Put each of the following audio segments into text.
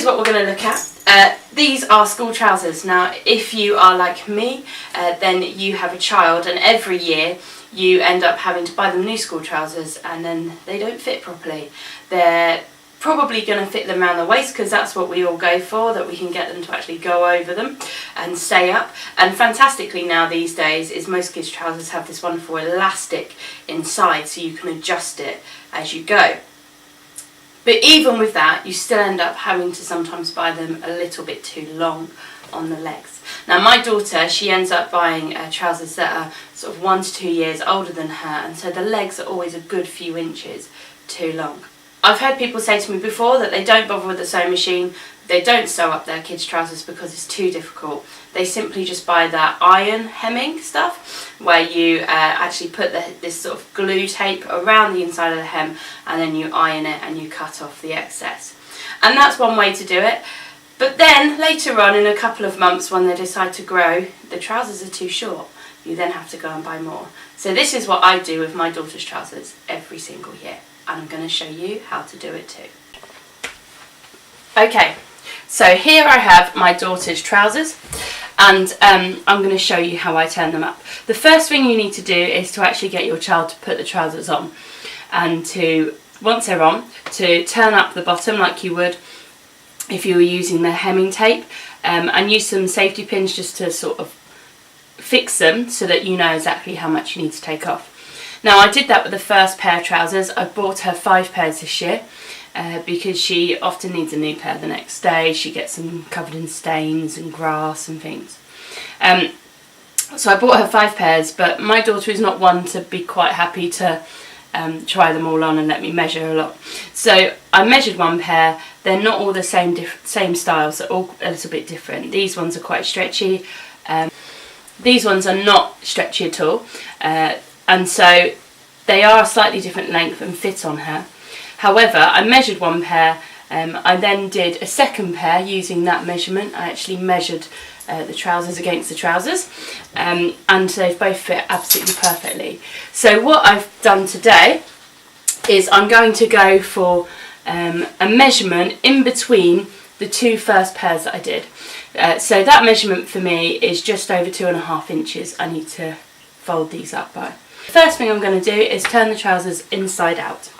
is what we're going to look at. These are school trousers. Now, if you are like me, then you have a child, and every year you end up having to buy them new school trousers, and then they don't fit properly. They're probably going to fit them around the waist, because that's what we all go for, that we can get them to actually go over them and stay up. And fantastically now these days is most kids' trousers have this wonderful elastic inside, so you can adjust it as you go. But even with that, you still end up having to sometimes buy them a little bit too long on the legs. Now, my daughter, she ends up buying trousers that are sort of 1 to 2 years older than her, and so the legs are always a good few inches too long. I've heard people say to me before that they don't bother with the sewing machine, they don't sew up their kids' trousers because it's too difficult. They simply just buy that iron hemming stuff, where you actually put this sort of glue tape around the inside of the hem, and then you iron it and you cut off the excess. And that's one way to do it. But then later on, in a couple of months, when they decide to grow, the trousers are too short. You then have to go and buy more. So this is what I do with my daughter's trousers every single year, and I'm going to show you how to do it too. Okay, so here I have my daughter's trousers, and I'm going to show you how I turn them up. The first thing you need to do is to actually get your child to put the trousers on, and to, once they're on, to turn up the bottom like you would if you were using the hemming tape, and use some safety pins just to sort of fix them so that you know exactly how much you need to take off. Now, I did that with the first pair of trousers. I bought her 5 pairs this year because she often needs a new pair the next day. She gets them covered in stains and grass and things. So I bought her 5 pairs, but my daughter is not one to be quite happy to try them all on and let me measure a lot. So I measured 1 pair. They're not all the same styles, they're all a little bit different. These ones are quite stretchy. These ones are not stretchy at all. And so they are a slightly different length and fit on her. However, I measured 1 pair, I then did a second pair using that measurement. I actually measured the trousers against the trousers, and they've both fit absolutely perfectly. So what I've done today is I'm going to go for a measurement in between the 2 first pairs that I did. So that measurement for me is just over 2.5 inches I need to fold these up by. The first thing I'm going to do is turn the trousers inside out.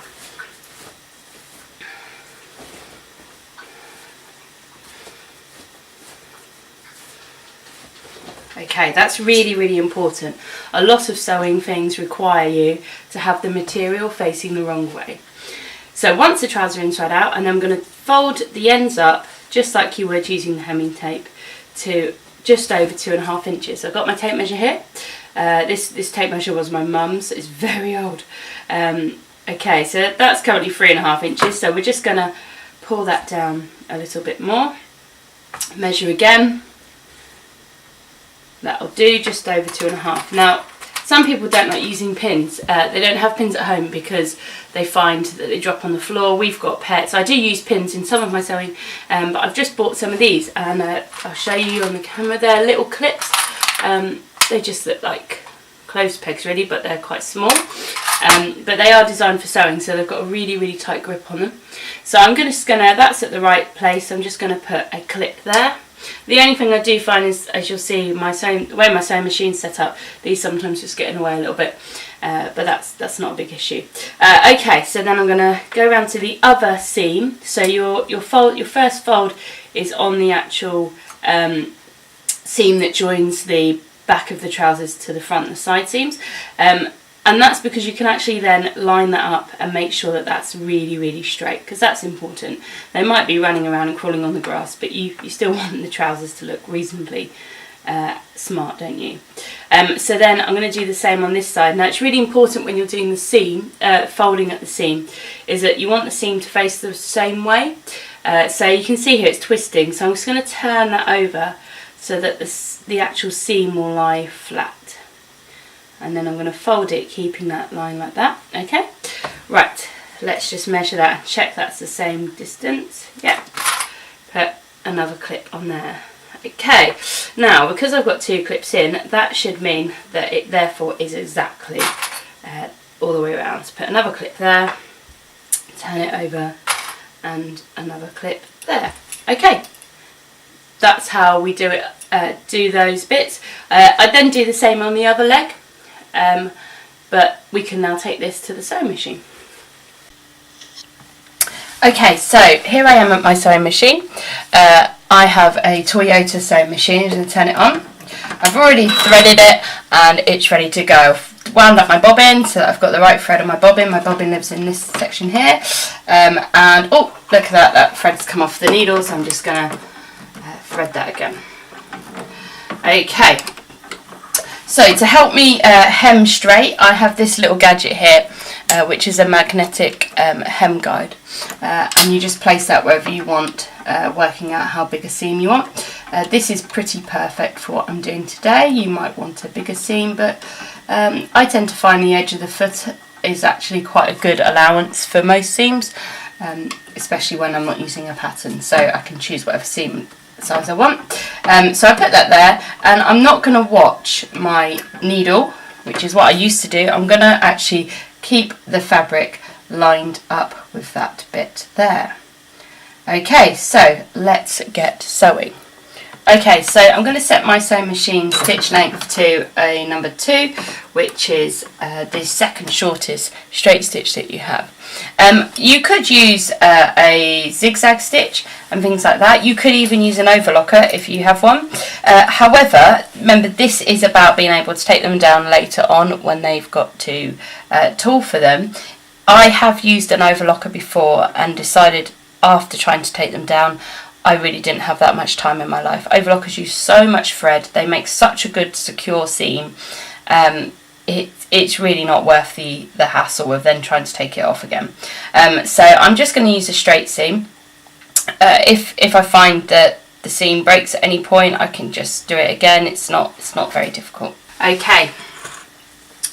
Okay, that's really, really important. A lot of sewing things require you to have the material facing the wrong way. So once the trousers are inside out, and I'm going to fold the ends up just like you would using the hemming tape to just over 2.5 inches. I've got my tape measure here. This tape measure was my mum's. It's very old. Okay, so that's currently 3.5 inches. So we're just going to pull that down a little bit more. Measure again. That'll do, just over 2.5. Now, some people don't like using pins. They don't have pins at home because they find that they drop on the floor. We've got pets. I do use pins in some of my sewing, but I've just bought some of these, and I'll show you on the camera. They're little clips. They just look like clothes pegs really, but they're quite small. But they are designed for sewing, so they've got a really, really tight grip on them. So I'm just gonna, that's at the right place, I'm just gonna put a clip there. The only thing I do find is, as you'll see, the way my sewing machine's set up, these sometimes just get in the way a little bit, but that's not a big issue. Okay, so then I'm going to go around to the other seam. So your first fold is on the actual seam that joins the back of the trousers to the front and the side seams. And that's because you can actually then line that up and make sure that that's really, really straight, because that's important. They might be running around and crawling on the grass, but you still want the trousers to look reasonably smart, don't you? So then I'm going to do the same on this side. Now, it's really important when you're doing the seam, folding at the seam, is that you want the seam to face the same way. So you can see here it's twisting, so I'm just going to turn that over so that the actual seam will lie flat. And then I'm going to fold it, keeping that line like that. Okay, right, let's just measure that and check that's the same distance. Yeah, put another clip on there. Okay, now because I've got 2 clips in, that should mean that it therefore is exactly all the way around. So put another clip there, turn it over, and another clip there. Okay, that's how we do it. Do those bits. I then do the same on the other leg, but we can now take this to the sewing machine. Okay, so here I am at my sewing machine. I have a Toyota sewing machine. I'm going to turn it on. I've already threaded it and it's ready to go. I've wound up my bobbin so that I've got the right thread on my bobbin. My bobbin lives in this section here. And oh, look at that, that thread's come off the needle, so I'm just going to thread that again. Okay, so to help me hem straight, I have this little gadget here, which is a magnetic hem guide, and you just place that wherever you want, working out how big a seam you want. This is pretty perfect for what I'm doing today. You might want a bigger seam, but I tend to find the edge of the foot is actually quite a good allowance for most seams, especially when I'm not using a pattern, so I can choose whatever seam size I want. So I put that there, and I'm not going to watch my needle, which is what I used to do. I'm going to actually keep the fabric lined up with that bit there. Okay, so let's get sewing. Okay, so I'm going to set my sewing machine stitch length to a number 2, which is the second shortest straight stitch that you have. You could use a zigzag stitch and things like that. You could even use an overlocker if you have one. However, remember, this is about being able to take them down later on when they've got to tool for them. I have used an overlocker before and decided after trying to take them down, I really didn't have that much time in my life. Overlockers use so much thread, they make such a good secure seam. It's really not worth the hassle of then trying to take it off again. So I'm just going to use a straight seam. If I find that the seam breaks at any point, I can just do it again. It's not very difficult. Okay,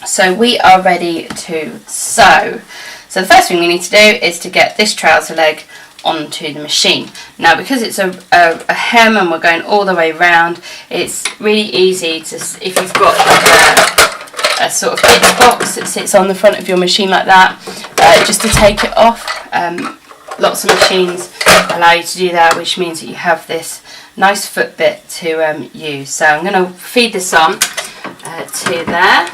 so we are ready to sew. So the first thing we need to do is to get this trouser leg onto the machine. Now, because it's a hem and we're going all the way around, it's really easy to, if you've got like a sort of kids box that sits on the front of your machine like that, just to take it off. Lots of machines allow you to do that, which means that you have this nice foot bit to use. So I'm going to feed this on to there.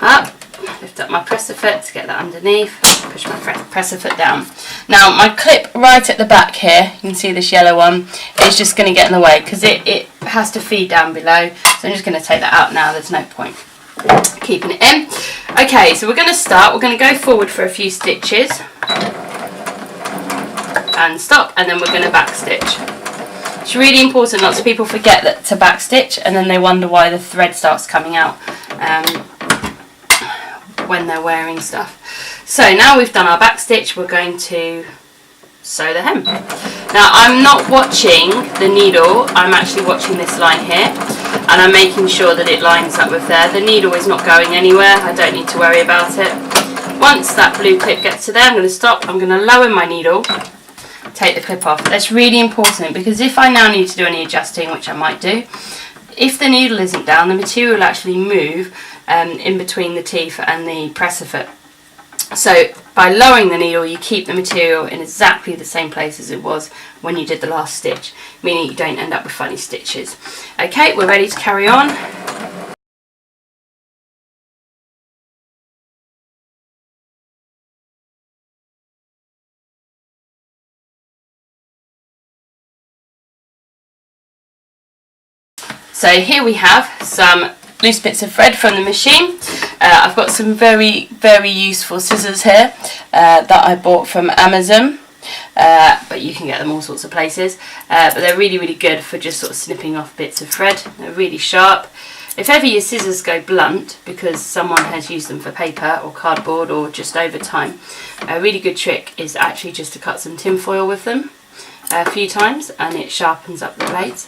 Up. Lift up my presser foot to get that underneath, push my presser foot down. Now my clip right at the back here, you can see this yellow one, is just going to get in the way because it has to feed down below, so I'm just going to take that out now. There's no point keeping it in. Okay, so we're going to go forward for a few stitches and stop, and then we're going to back stitch. It's really important, lots of people forget that to back stitch and then they wonder why the thread starts coming out when they're wearing stuff. So now we've done our back stitch, we're going to sew the hem. Now I'm not watching the needle, I'm actually watching this line here, and I'm making sure that it lines up with there. The needle is not going anywhere, I don't need to worry about it. Once that blue clip gets to there, I'm going to stop, I'm going to lower my needle, take the clip off. That's really important because if I now need to do any adjusting, which I might do, if the needle isn't down, the material will actually move in between the teeth and the presser foot. So by lowering the needle, you keep the material in exactly the same place as it was when you did the last stitch, meaning you don't end up with funny stitches. Okay, we're ready to carry on. So here we have some loose bits of thread from the machine. I've got some very useful scissors here that I bought from Amazon, but you can get them all sorts of places, but they're really good for just sort of snipping off bits of thread. They're really sharp. If ever your scissors go blunt because someone has used them for paper or cardboard or just over time, a really good trick is actually just to cut some tin foil with them a few times, and it sharpens up the blades.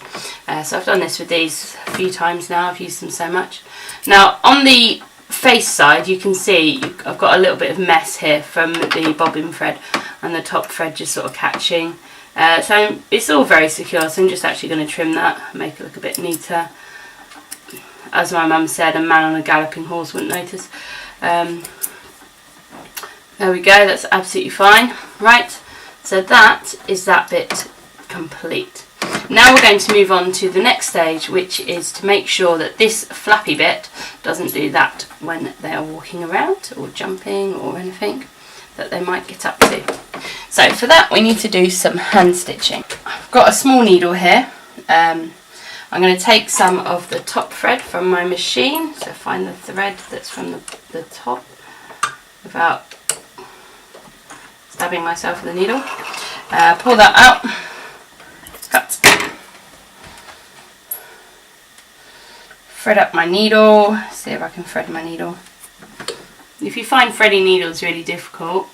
So I've done this with these a few times now, I've used them so much. Now on the face side you can see I've got a little bit of mess here from the bobbin thread and the top thread just sort of catching. So it's all very secure, so I'm just actually going to trim that, make it look a bit neater. As my mum said, a man on a galloping horse wouldn't notice. There we go, that's absolutely fine. Right, so that is that bit complete. Now we're going to move on to the next stage, which is to make sure that this flappy bit doesn't do that when they are walking around or jumping or anything that they might get up to. So for that we need to do some hand stitching. I've got a small needle here. I'm going to take some of the top thread from my machine, so find the thread that's from the top without stabbing myself with the needle. Pull that out, cut, thread up my needle, see if I can thread my needle. If you find threading needles really difficult,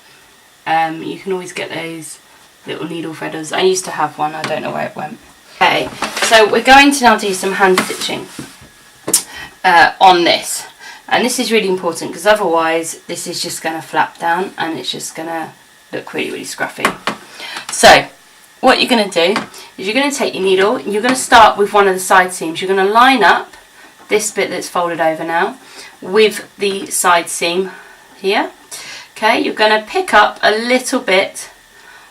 you can always get those little needle threaders. I used to have one, I don't know where it went. Okay, so we're going to now do some hand stitching on this, and this is really important because otherwise this is just going to flap down and it's just going to look really scruffy. So what you're going to do is you're going to take your needle and you're going to start with one of the side seams. You're going to line up this bit that's folded over now with the side seam here. Okay, you're going to pick up a little bit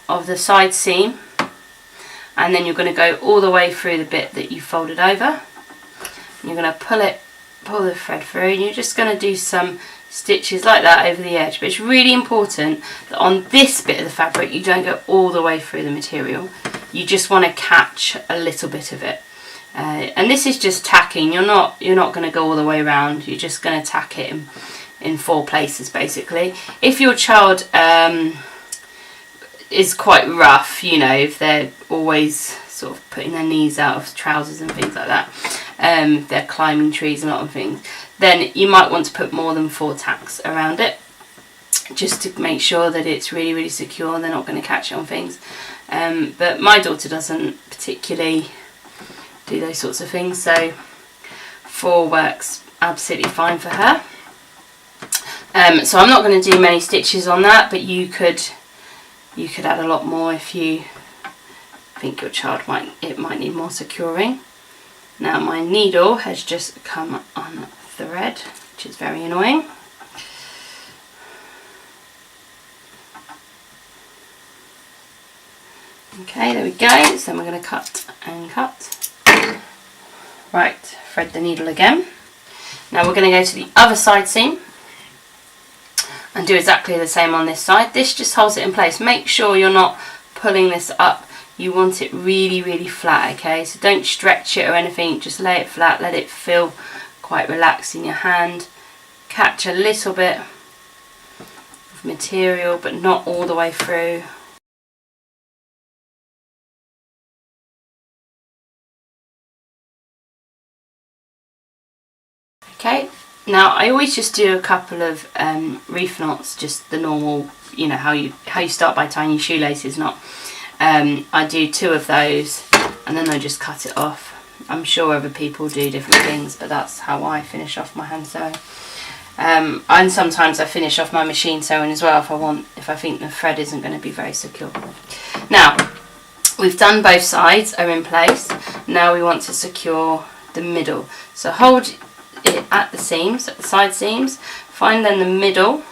of the side seam and then you're going to go all the way through the bit that you folded over. And you're going to pull the thread through, and you're just going to do some stitches like that over the edge. But it's really important that on this bit of the fabric you don't go all the way through the material. You just want to catch a little bit of it. And this is just tacking. You're not going to go all the way around. You're just going to tack it in 4 places basically. If your child is quite rough, you know, if they're always sort of putting their knees out of trousers and things like that, if they're climbing trees and a lot of things, then you might want to put more than 4 tacks around it, just to make sure that it's really secure and they're not going to catch on things. But my daughter doesn't particularly do those sorts of things, so 4 works absolutely fine for her. So I'm not going to do many stitches on that, but you could add a lot more if you think your child might need more securing. Now my needle has just come on thread, which is very annoying. Okay, there we go. So we're going to cut and cut. Right, thread the needle again. Now we're going to go to the other side seam and do exactly the same on this side. This just holds it in place. Make sure you're not pulling this up. You want it really flat, okay? So don't stretch it or anything, just lay it flat, let it feel quite relaxed in your hand. Catch a little bit of material, but not all the way through. Okay. Now I always just do a couple of reef knots, just the normal, you know, how you start by tying your shoelaces knot. I do 2 of those and then I just cut it off. I'm sure other people do different things, but that's how I finish off my hand sewing. And sometimes I finish off my machine sewing as well if I think the thread isn't going to be very secure. Now we've done both sides, are in place. Now we want to secure the middle. So hold it at the seams, at the side seams, find then the middle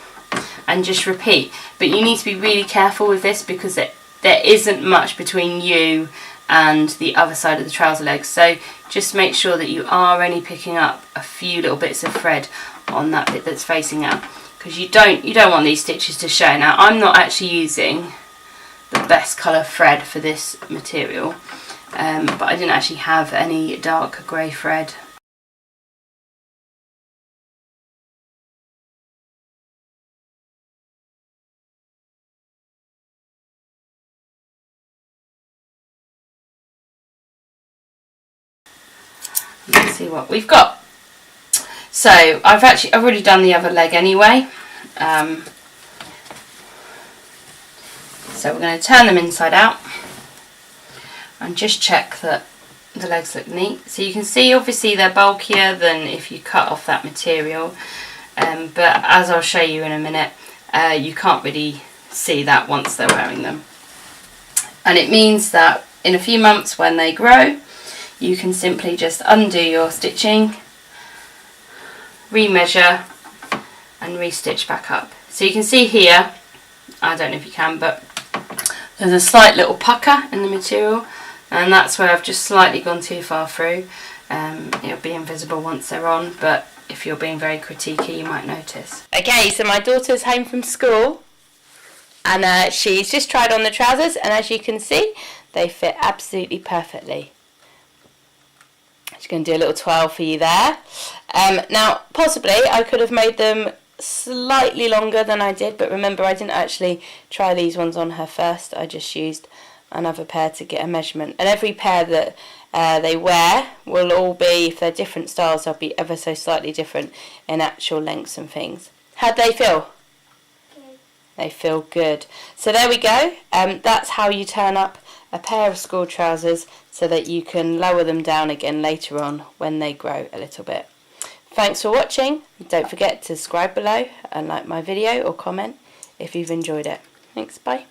and just repeat. But you need to be really careful with this because there isn't much between you and the other side of the trouser legs, so just make sure that you are only picking up a few little bits of thread on that bit that's facing out, because you don't want these stitches to show. Now I'm not actually using the best colour thread for this material, but I didn't actually have any dark grey thread. Let's see what we've got. So I've already done the other leg anyway. So we're going to turn them inside out and just check that the legs look neat. So you can see obviously they're bulkier than if you cut off that material, but as I'll show you in a minute, you can't really see that once they're wearing them. And it means that in a few months when they grow, you can simply just undo your stitching, remeasure and restitch back up. So you can see here, I don't know if you can, but There's a slight little pucker in the material, and that's where I've just slightly gone too far through. It'll be invisible once they're on, but if you're being very critiquey, you might notice. Okay, so my daughter's home from school, and she's just tried on the trousers, and as you can see, they fit absolutely perfectly. Just going to do a little twirl for you there. Now, possibly I could have made them slightly longer than I did, but remember, I didn't actually try these ones on her first. I just used another pair to get a measurement, and every pair that they wear will all be, if they're different styles, they'll be ever so slightly different in actual lengths and things. How'd they feel? Good. They feel good. So there we go. That's how you turn up a pair of school trousers so that you can lower them down again later on when they grow a little bit. Thanks for watching. Don't forget to subscribe below and like my video or comment if you've enjoyed it. Thanks, bye.